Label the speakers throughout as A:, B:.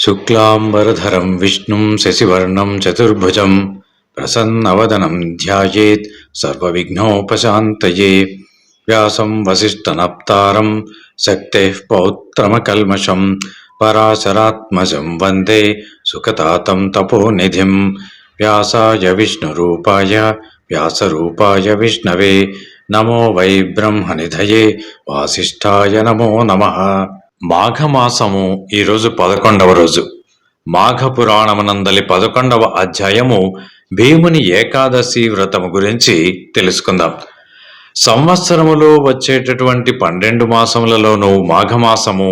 A: శుక్లాంబరధరం విష్ణుం శశివర్ణం చతుర్భుజం ప్రసన్నవదనం ధ్యాయేత్ సర్వవిఘ్నోపశాంతయే. వ్యాసం వసిష్ఠనప్తారం శక్తేః పౌత్రమకల్మషం పరాశరాత్మజం వందే సుఖతాతం తపోనిధిం. వ్యాసాయ విష్ణురూపాయ వ్యాసరూపాయ విష్ణవే నమో వై బ్రహ్మనిధయే వాసిష్ఠాయ నమో నమః. మాఘమాసము ఈరోజు 11వ రోజు. మాఘ పురాణమునందలి 11వ అధ్యాయము భీముని ఏకాదశి వ్రతము గురించి తెలుసుకుందాం. సంవత్సరములో వచ్చేటటువంటి 12 మాసములలోనూ మాఘమాసము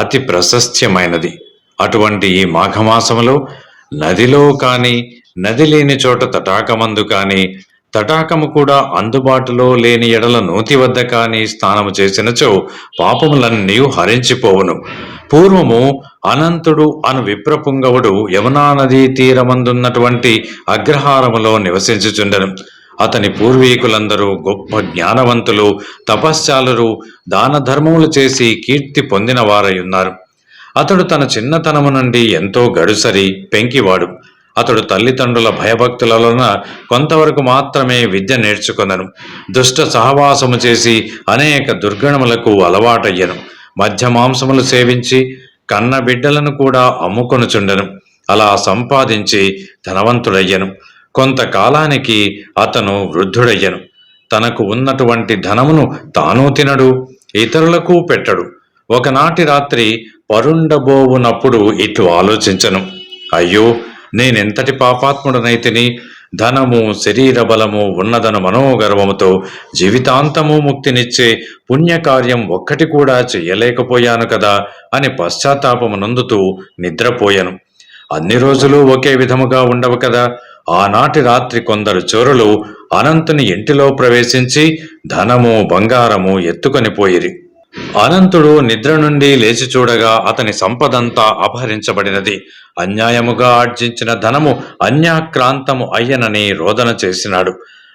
A: అతి ప్రశస్త్యమైనది. అటువంటి ఈ మాఘమాసములో నదిలో కానీ, నది లేని చోట తటాకమందు కానీ, తటాకము కూడా అందుబాటులో లేని ఎడల నూతి వద్ద కానీ స్నానము చేసినచో పాపములన్నీ హరించిపోవును. పూర్వము అనంతుడు అను విప్రపుంగవుడు యమునా నదీ తీరమందున్నటువంటి అగ్రహారములో నివసించుచుండెను. అతని పూర్వీకులందరూ గొప్ప జ్ఞానవంతులు, తపశ్శాలురు, దాన ధర్మములు చేసి కీర్తి పొందిన వారై ఉన్నారు. అతడు తన చిన్నతనము నుండి ఎంతో గడుసరి పెంకివాడు. అతడు తల్లిదండ్రుల భయభక్తుల వలన కొంతవరకు మాత్రమే విద్య నేర్చుకొనను. దుష్ట సహవాసము చేసి అనేక దుర్గణములకు అలవాటయ్యను. మధ్య మాంసములు సేవించి కన్న బిడ్డలను కూడా అమ్ముకొనుచుండెను. అలా సంపాదించి ధనవంతుడయ్యను. కొంతకాలానికి అతను వృద్ధుడయ్యను. తనకు ఉన్నటువంటి ధనమును తాను తినడు, ఇతరులకు పెట్టడు. ఒకనాటి రాత్రి పరుండబోవునప్పుడు ఇట్లు ఆలోచించను, అయ్యో, నేనెంతటి పాపాత్ముడనైతిని! ధనము, శరీర బలము ఉన్నదను మనోగర్వముతో జీవితాంతము ముక్తినిచ్చే పుణ్యకార్యం ఒక్కటి కూడా చెయ్యలేకపోయాను కదా అని పశ్చాత్తాపము నొందుతూ నిద్రపోయాను. అన్ని రోజులు ఒకే విధముగా ఉండవు కదా. ఆనాటి రాత్రి కొందరు చోరులు అనంతుని ఇంటిలో ప్రవేశించి ధనము, బంగారము ఎత్తుకొని పోయిరి. అనంతుడు నిద్ర నుండి లేచి చూడగా అతని సంపదంతా అపహరించబడినది. అన్యాయముగా ఆర్జించిన ధనము అన్యాక్రాంతము అయ్యనని రోదన చేసినాడు.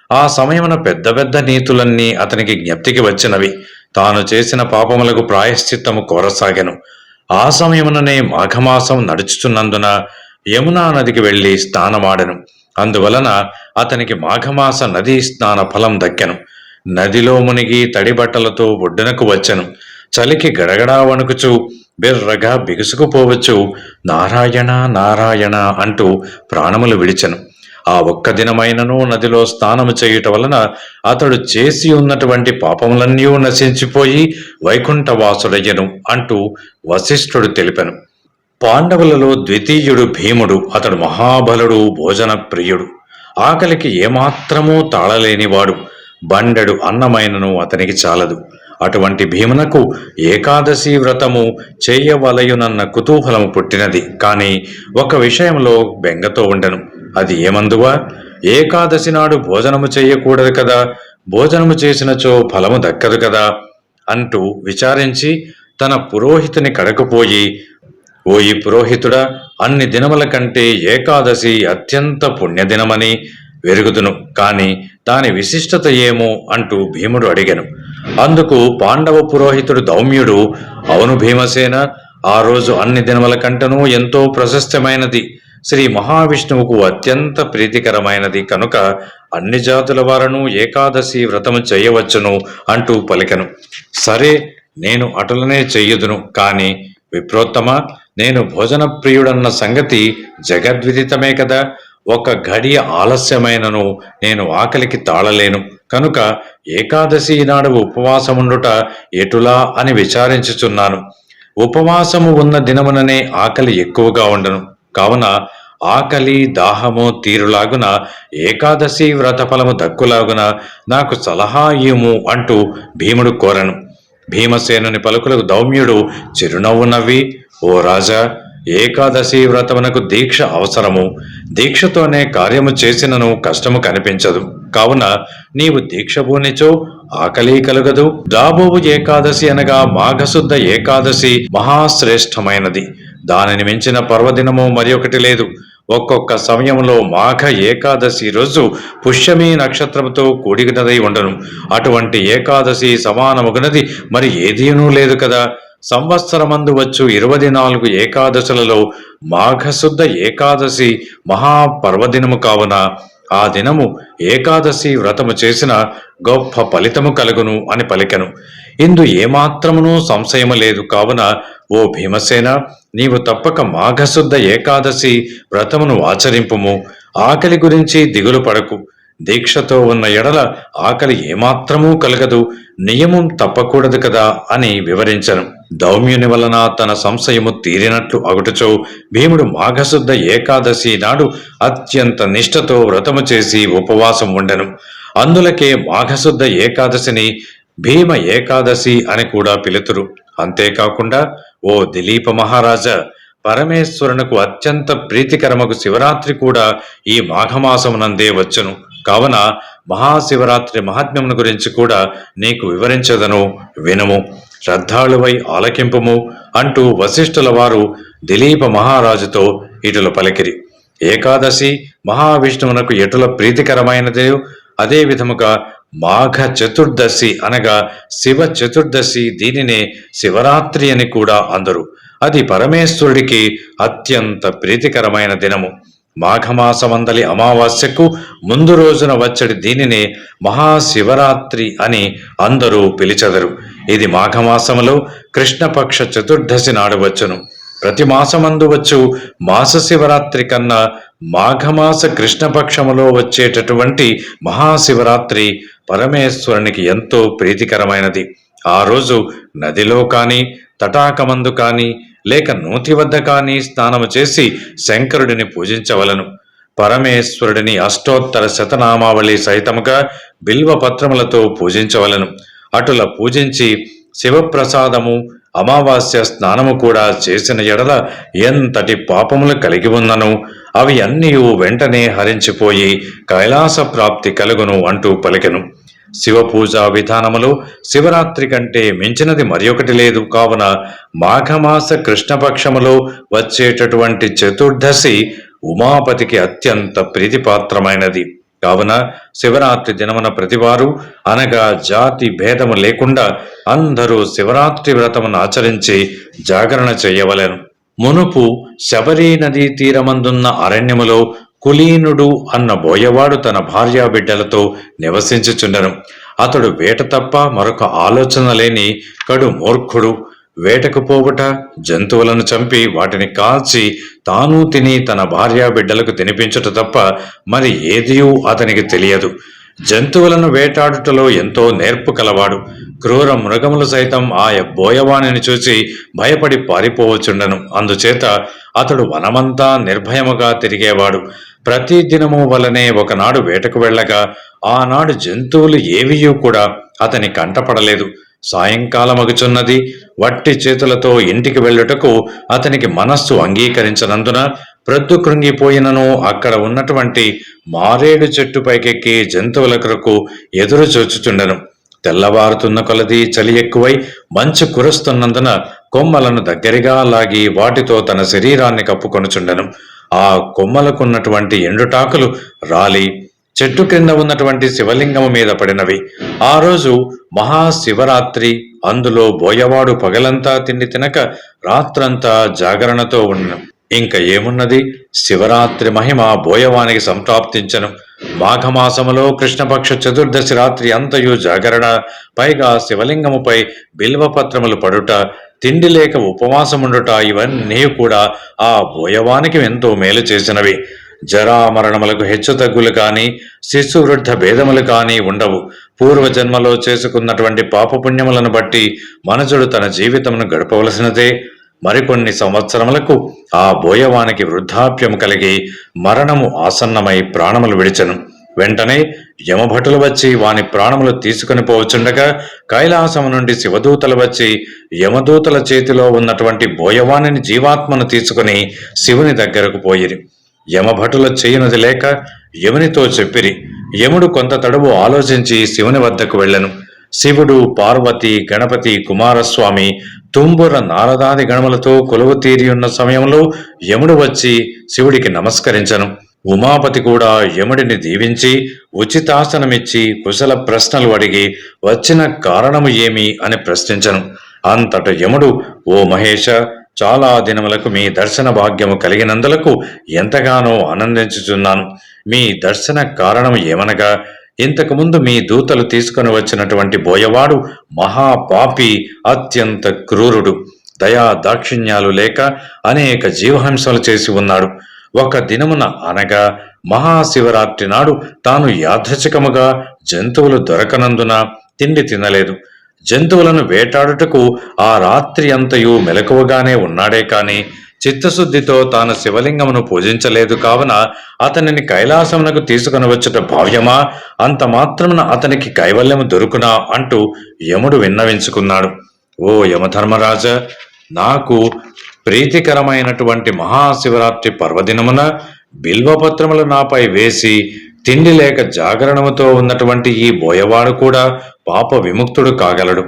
A: ఆ సమయమున పెద్ద పెద్ద నీతులన్నీ అతనికి జ్ఞప్తికి వచ్చినవి. తాను చేసిన పాపములకు ప్రాయశ్చిత్తము కోరసాగెను. ఆ సమయముననే మాఘమాసం నడుచుచున్నందున యమునా నదికి వెళ్లి స్నానమాడెను. అందువలన అతనికి మాఘమాస నదీ స్నాన ఫలం దక్కెను. నదిలో మునిగి తడిబట్టలతో ఒడ్డునకు వచ్చెను. చలికి గడగడా వణుకుచు బిర్రగా బిగుసుకుపోవచ్చు. నారాయణ నారాయణ అంటూ ప్రాణములు విడిచెను. ఆ ఒక్క దినమైనను నదిలో స్నానము చేయుట వలన అతడు చేసి ఉన్నటువంటి పాపములన్నీ నశించిపోయి వైకుంఠవాసుడయ్యను అంటూ వశిష్ఠుడు తెలిపెను. పాండవులలో ద్వితీయుడు భీముడు. అతడు మహాబలుడు, భోజన ప్రియుడు, ఆకలికి ఏమాత్రమూ తాళలేనివాడు. బండెడు అన్నమైనను అతనికి చాలదు. అటువంటి భీమునకు ఏకాదశి వ్రతము చేయవలయునన్న కుతూహలము పుట్టినది. కాని ఒక విషయంలో బెంగతో ఉండెను. అది ఏమందువా? ఏకాదశి నాడు భోజనము చేయకూడదు కదా, భోజనము చేసినచో ఫలము దక్కదు కదా అంటూ విచారించి తన పురోహితుని కడకపోయి, ఓయి పురోహితుడా, అన్ని దినముల కంటే ఏకాదశి అత్యంత పుణ్యదినమని వెరుగుదును, కాని దాని విశిష్టత ఏమో అంటూ భీముడు అడిగెను. అందుకు పాండవ పురోహితుడు దౌమ్యుడు, అవును భీమసేన, ఆ రోజు అన్ని దినముల కంటనూ ఎంతో ప్రశస్తమైనది, శ్రీ మహావిష్ణువుకు అత్యంత ప్రీతికరమైనది కనుక అన్ని జాతుల వారను ఏకాదశి వ్రతము చేయవచ్చును అంటూ పలికెను. సరే, నేను అటులనే చెయ్యుదును. కాని విప్రోత్తమ, నేను భోజన ప్రియుడన్న సంగతి జగద్విదితమే కదా. ఒక ఘడియ ఆలస్యమైనను నేను ఆకలికి తాళలేను. కనుక ఏకాదశి నాడు ఉపవాసముండుట ఎటులా అని విచారించుచున్నాను. ఉపవాసము ఉన్న దినముననే ఆకలి ఎక్కువగా ఉండను. కావున ఆకలి దాహము తీరులాగున ఏకాదశి వ్రతఫలము దక్కులాగున నాకు సలహా ఇయ్యుము అంటూ భీముడు కోరెను. భీమసేనుని పలుకులకు దౌమ్యుడు చిరునవ్వు నవ్వి, ఓ రాజా, ఏకాదశి వ్రతమునకు దీక్ష అవసరము. దీక్షతోనే కార్యము చేసినను కష్టము కనిపించదు. కావున నీవు దీక్ష పూనిచో ఆకలి కలుగదు. రాబోవు ఏకాదశి అనగా మాఘశుద్ధ ఏకాదశి మహాశ్రేష్టమైనది. దానిని మించిన పర్వదినము మరి ఒకటి లేదు. ఒక్కొక్క సమయంలో మాఘ ఏకాదశి రోజు పుష్యమీ నక్షత్రముతో కూడినదై ఉండను. అటువంటి ఏకాదశి సమానమగునది మరి ఏదీనూ లేదు కదా. సంవత్సరమందు వచ్చు 24 ఏకాదశులలో మాఘశుద్ధ ఏకాదశి మహాపర్వదినము కావున ఆ దినము ఏకాదశి వ్రతము చేసిన గొప్ప ఫలితము కలుగును అని పలికెను. ఇందు ఏమాత్రమునూ సంశయము లేదు. కావున ఓ భీమసేన, నీవు తప్పక మాఘశుద్ధ ఏకాదశి వ్రతమును ఆచరింపుము. ఆకలి గురించి దిగులు పడకు. దీక్షతో ఉన్న ఎడల ఆకలి ఏమాత్రమూ కలగదు, నియమం తప్పకూడదు కదా అని వివరించను. దౌమ్యుని వలన తన సంశయము తీరినట్లు అగుటచో భీముడు మాఘశుద్ధ ఏకాదశి నాడు అత్యంత నిష్ఠతో వ్రతము చేసి ఉపవాసం ఉండెను. అందులకే మాఘశుద్ధ ఏకాదశిని భీమ ఏకాదశి అని కూడా పిలుతురు. అంతేకాకుండా ఓ దిలీప మహారాజా, పరమేశ్వరునకు అత్యంత ప్రీతికరమగు శివరాత్రి కూడా ఈ మాఘమాసమునందే వచ్చును. కావున మహాశివరాత్రి మహాత్మ్యమును గురించి కూడా నీకు వివరించదను, వినుము. శ్రద్ధాళువై ఆలకింపుము అంటూ వశిష్ఠుల వారు దిలీప మహారాజుతో ఇటుల పలికిరి. ఏకాదశి మహావిష్ణువునకు ఎటుల ప్రీతికరమైనదే అదే విధముగా మాఘ చతుర్దశి అనగా శివ చతుర్దశి, దీనినే శివరాత్రి అని కూడా అందరు. అది పరమేశ్వరుడికి అత్యంత ప్రీతికరమైన దినము. మాఘమాసమందలి అమావాస్యకు ముందు రోజున వచ్చడి దీనినే మహాశివరాత్రి అని అందరూ పిలిచెదరు. ఇది మాఘమాసములో కృష్ణపక్ష చతుర్దశి నాడు వచ్చును. ప్రతి మాసమందు వచ్చు మాస శివరాత్రి కన్నా మాఘమాస కృష్ణపక్షములో వచ్చేటటువంటి మహాశివరాత్రి పరమేశ్వరునికి ఎంతో ప్రీతికరమైనది. ఆ రోజు నదిలో కానీ తటాకమందు కానీ లేక నూతి వద్ద కానీ స్నానము చేసి శంకరుడిని పూజించవలను. పరమేశ్వరుడిని అష్టోత్తర శతనామావళి సహితముగా బిల్వపత్రములతో పూజించవలను. అటుల పూజించి శివప్రసాదము అమావాస్య స్నానము కూడా చేసిన ఎడల ఎంతటి పాపములు కలిగి ఉన్నను అవి అన్నీ వెంటనే హరించిపోయి కైలాస ప్రాప్తి కలుగును అంటూ పలికెను. శివపూజా విధానములో శివరాత్రి కంటే మించినది మరియొకటి లేదు. కావున మాఘమాస కృష్ణపక్షములో వచ్చేటటువంటి చతుర్దశి ఉమాపతికి అత్యంత ప్రీతిపాత్రమైనది. కావున శివరాత్రి దినమున ప్రతివారు అనగా జాతి భేదము లేకుండా అందరూ శివరాత్రి వ్రతమును ఆచరించి జాగరణ చేయవలెను. మునుపు శబరీ నదీ తీరమందున్న అరణ్యములో కులీనుడు అన్న బోయవాడు తన భార్యా బిడ్డలతో నివసించుచుండెను. అతడు వేట తప్ప మరొక ఆలోచన లేని కడు మూర్ఖుడు. వేటకు పోవుట, జంతువులను చంపి వాటిని కాల్చి తాను తిని తన భార్యా బిడ్డలకు తినిపించుట తప్ప మరి ఏదియూ అతనికి తెలియదు. జంతువులను వేటాడుటలో ఎంతో నేర్పు కలవాడు. క్రూర మృగములు సైతం ఆ బోయవాణిని చూసి భయపడి పారిపోవచుండెను. అందుచేత అతడు వనమంతా నిర్భయముగా తిరిగేవాడు. ప్రతి దినము వలనే ఒకనాడు వేటకు వెళ్ళగా ఆనాడు జంతువులు ఏవియూ కూడా అతని కంటపడలేదు. సాయంకాలమగుచున్నది. వట్టి చేతులతో ఇంటికి వెళ్ళుటకు అతనికి మనస్సు అంగీకరించనందున ప్రొద్దు కృంగిపోయినను అక్కడ ఉన్నటువంటి మారేడు చెట్టు పైకెక్కి జంతువుల కొరకు ఎదురు చూచుచుండెను. తెల్లవారుతున్న కొలది చలి ఎక్కువై మంచు కురుస్తున్నందున కొమ్మలను దగ్గరగా లాగి వాటితో తన శరీరాన్ని కప్పుకొనుచుండెను. ఆ కొమ్మలకున్నటువంటి ఎండుటాకులు రాలి చెట్టు క్రింద ఉన్నటువంటి శివలింగము మీద పడినవి. ఆ రోజు మహాశివరాత్రి. అందులో బోయవాడు పగలంతా తిండి తినక రాత్రంతా జాగరణతో ఉండను. ఇంక ఏమున్నది, శివరాత్రి మహిమ బోయవానికి సంప్రాప్తించను. మాఘమాసములో కృష్ణపక్ష చతుర్దశి రాత్రి అంతయు జాగరణ, పైగా శివలింగముపై బిల్వపత్రములు పడుట, తిండి లేక ఉపవాసముండుట, ఇవన్నీ కూడా ఆ బోయవానికి ఎంతో మేలు చేసినవి. జరామరణములకు హెచ్చు తగ్గులు కాని శిశు వృద్ధ భేదములు కాని ఉండవు. పూర్వజన్మలో చేసుకున్నటువంటి పాపపుణ్యములను బట్టి మనుషుడు తన జీవితమును గడపవలసినదే. మరికొన్ని సంవత్సరములకు ఆ బోయవానికి వృద్ధాప్యం కలిగి మరణము ఆసన్నమై ప్రాణములు విడిచెను. వెంటనే యమభటులు వచ్చి వాని ప్రాణములు తీసుకుని పోవచుండగా కైలాసము నుండి శివదూతలు వచ్చి యమదూతల చేతిలో ఉన్నటువంటి బోయవానిని జీవాత్మను తీసుకుని శివుని దగ్గరకు పోయిరి. యమభటుల చేయునది లేక యమునితో చెప్పిరి. యముడు కొంత తడువు ఆలోచించి శివుని వద్దకు వెళ్ళెను. శివుడు, పార్వతి, గణపతి, కుమారస్వామి, తుంబుర, నారదాది గణములతో కొలువు తీరియున్న సమయంలో యముడు వచ్చి శివుడికి నమస్కరించను. ఉమాపతి కూడా యముడిని దీవించి ఉచితాసనమిచ్చి కుశల ప్రశ్నలు అడిగి వచ్చిన కారణము ఏమి అని ప్రశ్నించను. అంతట యముడు, ఓ మహేశ, చాలా దినములకు మీ దర్శన భాగ్యము కలిగినందులకు ఎంతగానో ఆనందించుచున్నాను. మీ దర్శన కారణం ఏమనగా, ఇంతకుముందు మీ దూతలు తీసుకొని వచ్చినటువంటి బోయవాడు మహాపాపి, అత్యంత క్రూరుడు, దయా దాక్షిణ్యాలు లేక అనేక జీవహింసలు చేసి ఉన్నాడు. ఒక దినమున అనగా మహాశివరాత్రి నాడు తాను యాదృచ్ఛికముగా జంతువులు దొరకనందున తిండి తినలేదు. జంతువులను వేటాడుటకు ఆ రాత్రి అంతయు మెలకువగానే ఉన్నాడే కాని చిత్తశుద్ధితో తాను శివలింగమును పూజించలేదు. కావున అతనిని కైలాసమునకు తీసుకుని వచ్చుట భావ్యమా? అంత మాత్రమున అతనికి కైవల్యము దొరుకునా అంటూ యముడు విన్నవించుకున్నాడు. ఓ యమధర్మరాజ, నాకు ప్రీతికరమైనటువంటి మహాశివరాత్రి పర్వదినమున బిల్వపత్రములు నాపై వేసి తిండి లేక జాగరణముతో ఉన్నటువంటి ఈ బోయవాడు కూడా పాప విముక్తుడు కాగలడు.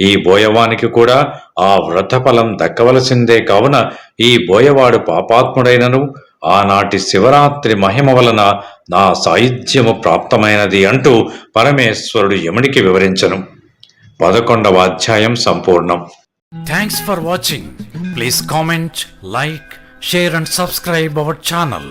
A: ఈ బోయవానికి కూడా ఆ వ్రతఫలం దక్కవలసిందే. కావున ఈ బోయవాడు పాపాత్ముడైనను ఆనాటి శివరాత్రి మహిమ వలన నా సాయుధ్యము ప్రాప్తమైనది అంటూ పరమేశ్వరుడు యముడికి వివరించను. 11వ అధ్యాయం సంపూర్ణం.
B: Thanks for watching. Please comment, like, share and subscribe our channel.